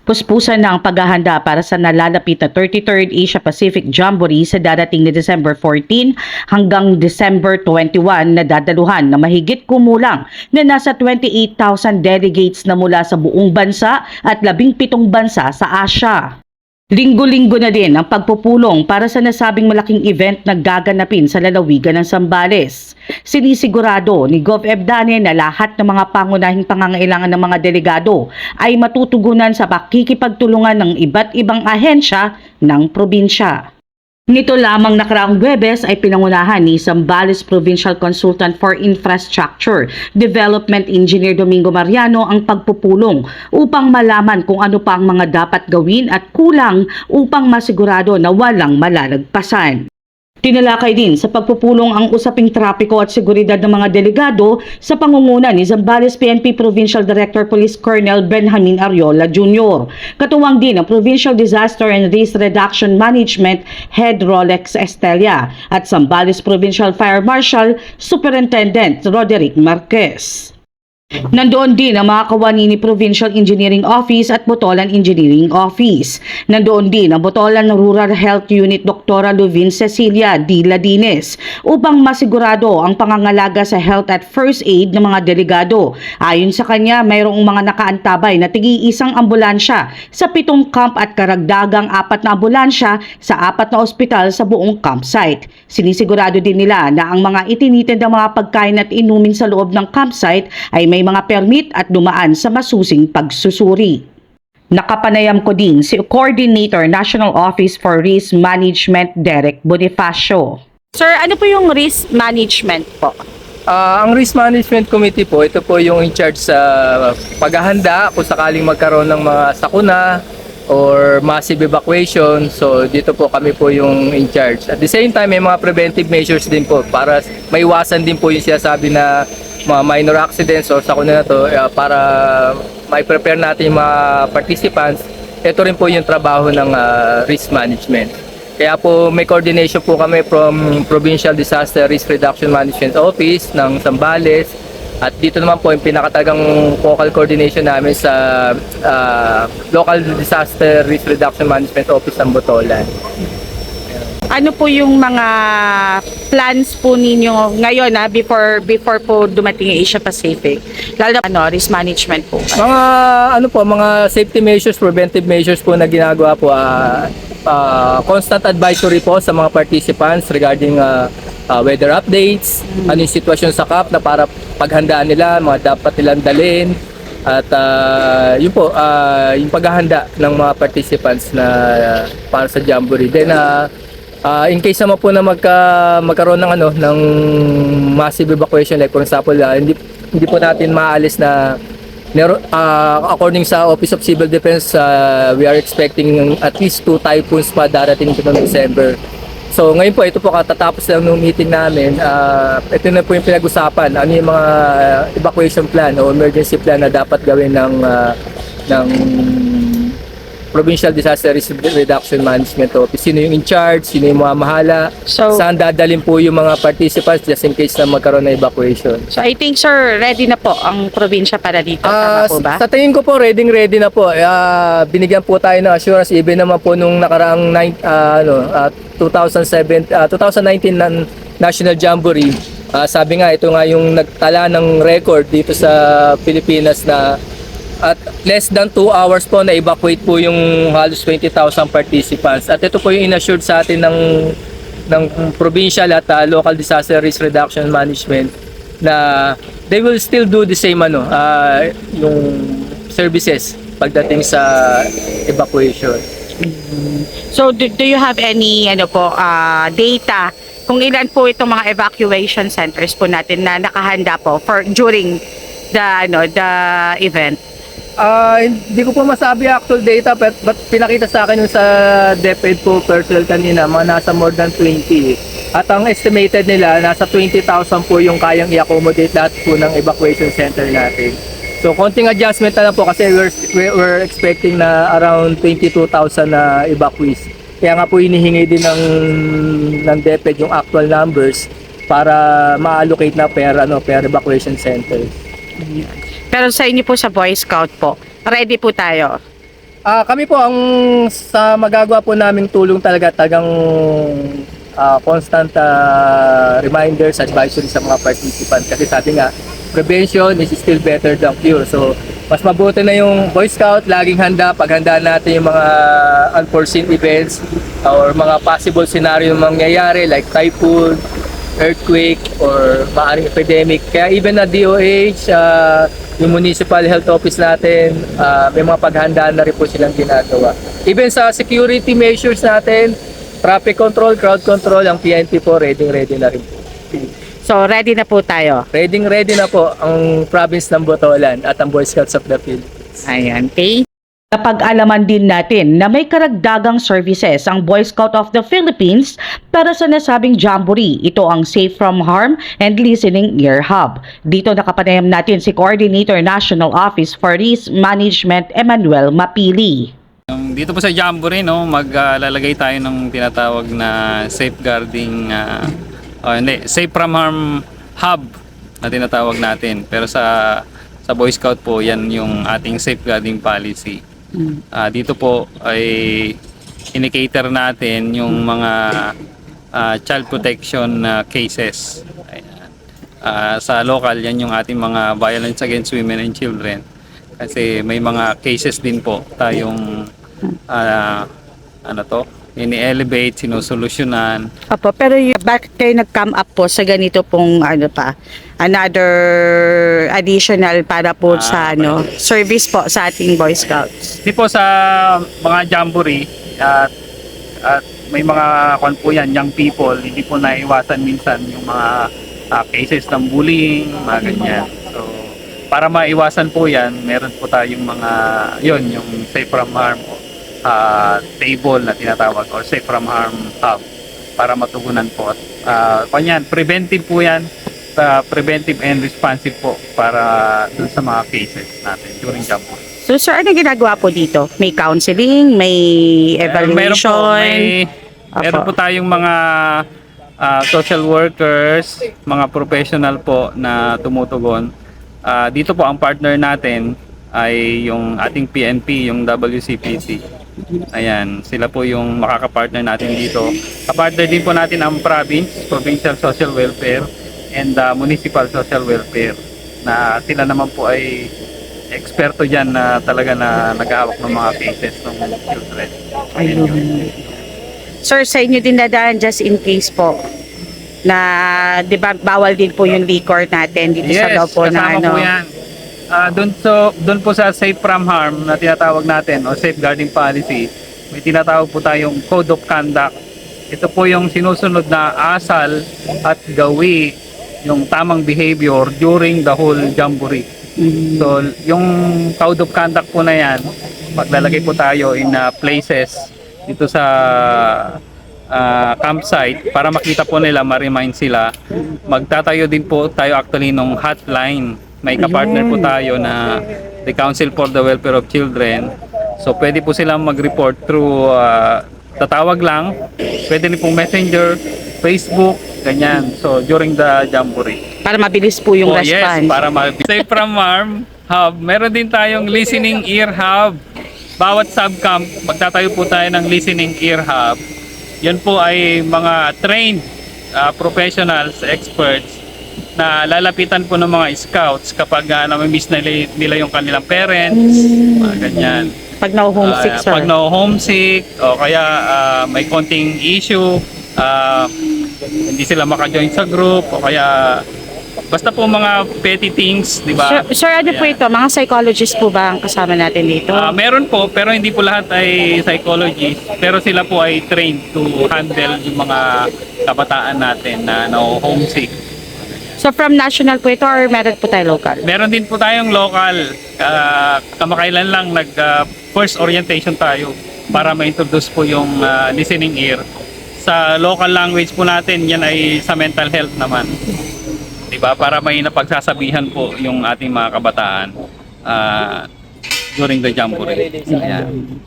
Puspusan na ang paghahanda para sa nalalapit na 33rd Asia Pacific Jamboree sa darating na December 14 hanggang December 21 na dadaluhan na mahigit kumulang na nasa 28,000 delegates na mula sa buong bansa at 17 bansa sa Asia. Linggo-linggo na din ang pagpupulong para sa nasabing malaking event na gaganapin sa lalawigan ng Zambales. Sinisigurado ni Gov. Dane na lahat ng mga pangunahing pangangailangan ng mga delegado ay matutugunan sa pakikipagtulungan ng iba't ibang ahensya ng probinsya. Nito lamang nakaraang Huwebes ay pinangunahan ni Zambales Provincial Consultant for Infrastructure Development Engineer Domingo Mariano ang pagpupulong upang malaman kung ano pa ang mga dapat gawin at kulang upang masigurado na walang malalagpasan. Tinalakay din sa pagpupulong ang usaping trapiko at seguridad ng mga delegado sa pangunguna ni Zambales PNP Provincial Director Police Colonel Benjamin Ariola Jr. Katuwang din ang Provincial Disaster and Risk Reduction Management Head Rolex Estella at Zambales Provincial Fire Marshal Superintendent Roderick Marquez. Nandoon din ang mga kawani ni Provincial Engineering Office at Botolan Engineering Office. Nandoon din ang Botolan Rural Health Unit Dr. Luvin Cecilia D. Ladines upang masigurado ang pangangalaga sa health at first aid ng mga delegado. Ayon sa kanya, mayroong mga nakaantabay na tig-iisang ambulansya sa 7 camp at karagdagang 4 na ambulansya sa 4 na ospital sa buong campsite. Sinisigurado din nila na ang mga itinitid ng mga pagkain at inumin sa loob ng campsite ay may mga permit at dumaan sa masusing pagsusuri. Nakapanayam ko din si Coordinator National Office for Risk Management Derek Bonifacio. Sir, ano po yung risk management po? Ang Risk Management Committee po, ito po yung in charge sa paghahanda kung sakaling magkaroon ng mga sakuna or massive evacuation. So dito po kami po yung in charge. At the same time, may mga preventive measures din po para maiwasan din po yung sinasabi na mga minor accidents or sakuna na to para mai-prepare natin yung mga participants. Ito rin po yung trabaho ng risk management. Kaya po may coordination po kami from Provincial Disaster Risk Reduction Management Office ng Zambales. At dito naman po yung pinakatalagang focal coordination namin sa Local Disaster Risk Reduction Management Office ng Botolan. Ano po yung mga plans po ninyo ngayon before po dumating yung Asia Pacific? Lalo na risk management po. Mga safety measures, preventive measures po na ginagawa po, constant advisory po sa mga participants regarding weather updates, ano yung sitwasyon sa CAP na para paghandaan nila, mga dapat nilang dalhin, at yun po, yung paghahanda ng mga participants na para sa Jamboree. Then in case naman po na magkaroon ng massive evacuation, like for example, hindi po natin maalis na according sa Office of Civil Defense, we are expecting at least 2 typhoons pa darating ito noong December. So ngayon po, ito po katatapos lang ng meeting namin, ito na po yung pinag-usapan, ano yung mga evacuation plan o emergency plan na dapat gawin ng Provincial Disaster Risk Reduction Management Office. Sino yung in charge, sino yung mga mahala, saan dadalhin po yung mga participants just in case na magkaroon na evacuation. So I think, sir, ready na po ang probinsya para dito. Tama po ba? Sa tingin ko po, ready na po. Binigyan po tayo ng assurance even naman po nung nakaraang 2019 ng National Jamboree. Sabi nga, ito nga yung nagtala ng record dito sa Pilipinas na at less than 2 hours po na-evacuate po yung halos 20,000 participants. At ito po yung in-assured sa atin ng provincial at local disaster risk reduction management na they will still do the same yung services pagdating sa evacuation. So do you have any data kung ilan po itong mga evacuation centers po natin na nakahanda po for during the event? Hindi ko po masabi actual data but pinakita sa akin yung sa DepEd po personnel kanina, mga nasa more than 20. At ang estimated nila, nasa 20,000 po yung kayang i-accommodate lahat po ng evacuation center natin. So konting adjustment na lang po kasi we're expecting na around 22,000 na evacuees. Kaya nga po hinihingi din ng DepEd yung actual numbers para ma-allocate na per evacuation centers. Pero sa inyo po sa Boy Scout po, ready po tayo? Kami po ang sa magagawa po naming tulong talagang constant reminders, advisory sa mga participants. Kasi sabi nga, prevention is still better than cure. So, mas mabuti na yung Boy Scout, laging handa, paghanda natin yung mga unforeseen events or mga possible scenario na mangyayari like typhoon, earthquake, or maaaring epidemic. Kaya even na DOH, yung municipal health office natin, may mga paghandaan na rin po silang ginagawa. Even sa security measures natin, traffic control, crowd control, ang PNP po, ready na rin po. So, ready na po tayo. Ready na po ang province ng Botolan at ang Boy Scouts of the Philippines. Ayan, okay. Napag-alaman din natin na may karagdagang services ang Boy Scout of the Philippines para sa nasabing jamboree. Ito ang Safe from Harm and Listening Ear Hub. Dito nakapanayam natin si Coordinator National Office for Risk Management Emmanuel Mapili. Dito po sa Jamboree, no, maglalagay tayo ng tinatawag na safeguarding, Safe from Harm Hub na tinatawag natin. Pero sa Boy Scout po, yan yung ating safeguarding policy. Dito po ay in-cater natin yung mga child protection cases. Ayan. Sa local, yan yung ating mga violence against women and children. Kasi may mga cases din po tayong ini-elevate, sinusolusyonan. Opo, pero bakit kayo nag-come up po sa ganito pong another additional para po sa service po sa ating Boy Scouts? Hindi po sa mga jamboree at may mga po yan, young people, hindi po naiwasan minsan yung mga cases ng bullying, mga ganyan. So, para maiwasan po yan, meron po tayong mga, yung Safe from Harm table na tinatawag or Safe from Harm Hub para matugunan po. Preventive po yan, preventive and responsive po para dun sa mga cases natin during jamboree. So, sir, ano ginagawa po dito? May counseling, may evaluation? Meron po tayong mga social workers, mga professional po na tumutugon. Dito po ang partner natin ay yung ating PNP, yung WCPC. Ayan, sila po yung makaka-partner natin dito. Kapartner din po natin ang Provincial Social Welfare and Municipal Social Welfare na sila naman po ay eksperto dyan na talaga na nag-aawak ng mga cases ng children. Ayun. Sir, sa inyo din dadaan just in case po na, di ba, bawal din po yung liquor natin dito sa loob po na kasama po yan. Doon po sa Safe from Harm na tinatawag natin o safeguarding policy, may tinatawag po tayong Code of Conduct. Ito po yung sinusunod na asal at gawi yung tamang behavior during the whole jamboree. So, yung Code of Conduct po na yan, maglalagay po tayo in places dito sa campsite para makita po nila, ma-remind sila. Magtatayo din po tayo actually nung hotline. May kapartner po tayo na the Council for the Welfare of Children. So pwede po silang mag-report through tatawag lang. Pwede din pong Messenger, Facebook, ganyan. So during the jamboree. para mabilis po yung response. Yes, para Safe from Harm Hub. Meron din tayong Listening Ear Hub. Bawat subcamp, magtatayo po tayo ng Listening Ear Hub. Yan po ay mga trained professionals, experts na lalapitan po ng mga scouts kapag namimiss nila yung kanilang parents, mga ganyan. Pag na-homesick, sir. Pag na-homesick, o kaya may konting issue, hindi sila maka-join sa group, o kaya basta po mga petty things, di ba? Sir, ano po ito? Mga psychologists po ba ang kasama natin dito? Meron po, pero hindi po lahat ay psychologist. Pero sila po ay trained to handle yung mga kabataan natin na homesick. So from national po ito or meron po tayo local? Meron din po tayong local. Kamakailan lang first orientation tayo para ma-introduce po yung listening ear. Sa local language po natin, yan ay sa mental health naman. Diba? Para may napagsasabihan po yung ating mga kabataan during the jamboree. Ayan.